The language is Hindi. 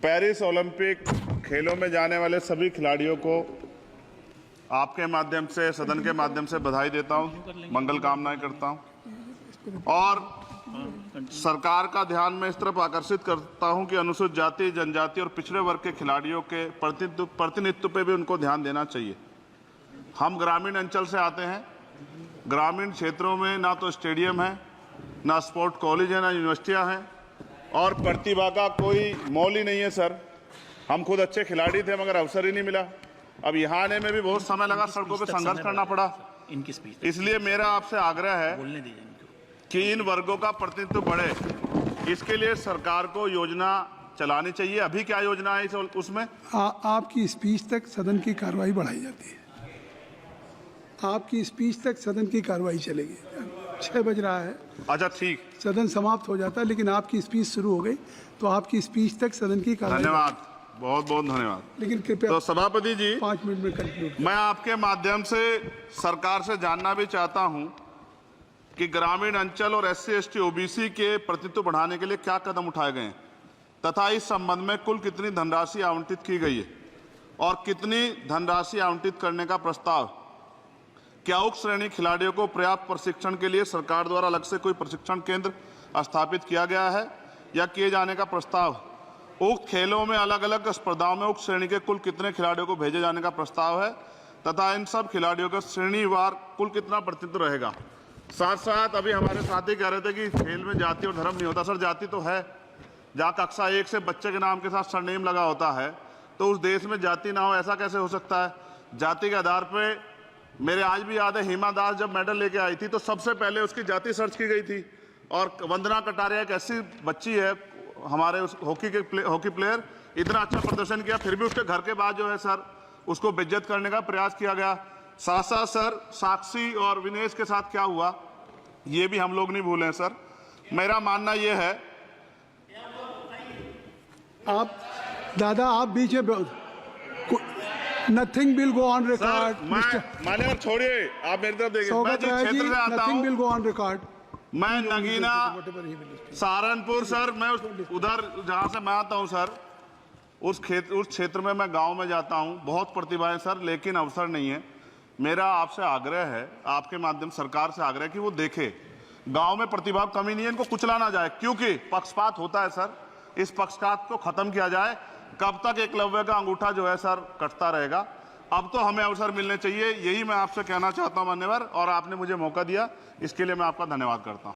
पेरिस ओलंपिक खेलों में जाने वाले सभी खिलाड़ियों को आपके माध्यम से, सदन के माध्यम से बधाई देता हूं, मंगल कामनाएं करता हूं और सरकार का ध्यान में इस तरफ आकर्षित करता हूं कि अनुसूचित जाति, जनजाति और पिछड़े वर्ग के खिलाड़ियों के प्रतिनिधित्व पे भी उनको ध्यान देना चाहिए। हम ग्रामीण अंचल से आते हैं। ग्रामीण क्षेत्रों में ना तो स्टेडियम है, ना स्पोर्ट कॉलेज है, ना यूनिवर्सिटियां हैं और प्रतिभा का कोई मोल ही नहीं है सर। हम खुद अच्छे खिलाड़ी थे मगर अवसर ही नहीं मिला। अब यहाँ आने में भी बहुत समय लगा, सड़कों पे संघर्ष करना पड़ा। इसलिए मेरा आपसे आग्रह है कि इन वर्गों का प्रतिनिधित्व बढ़े, इसके लिए सरकार को योजना चलानी चाहिए। अभी क्या योजना है उसमें? आपकी स्पीच तक सदन की कार्रवाई बढ़ाई जाती है। आपकी स्पीच तक सदन की कार्रवाई चलेगी। 6 बज रहा है। अच्छा ठीक, सदन समाप्त हो जाता है, लेकिन आपकी स्पीच शुरू हो गई तो आपकी स्पीच तक सदन की कार्रवाई। धन्यवाद, बहुत बहुत धन्यवाद। लेकिन कृपया तो सभापति जी 5 मिनट में कंक्लूड। मैं आपके माध्यम से सरकार से जानना भी चाहता हूं कि ग्रामीण अंचल और SC, ST, OBC के प्रतिनिधित्व बढ़ाने के लिए क्या कदम उठाए गए हैं तथा इस संबंध में कुल कितनी धनराशि आवंटित की गई है और कितनी धनराशि आवंटित करने का प्रस्ताव। क्या उक्त श्रेणी खिलाड़ियों को पर्याप्त प्रशिक्षण के लिए सरकार द्वारा अलग से कोई प्रशिक्षण केंद्र स्थापित किया गया है या किए जाने का प्रस्ताव। उक्त खेलों में अलग अलग स्पर्धाओं में उक्त श्रेणी के कुल कितने खिलाड़ियों को भेजे जाने का प्रस्ताव है तथा इन सब खिलाड़ियों का श्रेणीवार कुल कितना प्रतिनिधित्व रहेगा। साथ साथ अभी हमारे साथी कह रहे थे कि खेल में जाति और धर्म नहीं होता। सर, जाति तो है। जहाँ कक्षा 1 से बच्चे के नाम के साथ सरनेम लगा होता है तो उस देश में जाति ना हो, ऐसा कैसे हो सकता है? जाति के आधार पर मेरे आज भी याद है, हिमा दास जब मेडल लेके आई थी तो सबसे पहले उसकी जाति सर्च की गई थी। और वंदना कटारिया एक ऐसी बच्ची है हमारे उस हॉकी प्लेयर, इतना अच्छा प्रदर्शन किया, फिर भी उसके घर के बाद जो है सर उसको बेइज्जत करने का प्रयास किया गया। साथ साथ सर साक्षी और विनेश के साथ क्या हुआ ये भी हम लोग नहीं भूलें सर। मेरा मानना ये है, आप दादा आप बीच में nothing will go on record. मान्यवर छोड़िए, आप मेरी तरफ देखिए। मैं जिस क्षेत्र से आता हूं, nothing will go on record. मैं नगीना सहारनपुर सर, मैं उधर जहां से मैं आता हूं सर, उस क्षेत्र में मैं गांव में जाता हूं। बहुत प्रतिभाएं सर, लेकिन अवसर नहीं है। मेरा आपसे आग्रह है, आपके माध्यम सरकार से आग्रह है कि वो देखे गांव में प्रतिभा कमी नहीं है, इनको कुचला ना जाए क्योंकि पक्षपात होता है सर। इस पक्षपात को खत्म किया जाए। कब तक एकलव्य का अंगूठा जो है सर कटता रहेगा? अब तो हमें अवसर मिलने चाहिए, यही मैं आपसे कहना चाहता हूं मान्यवर, और आपने मुझे मौका दिया इसके लिए मैं आपका धन्यवाद करता हूं।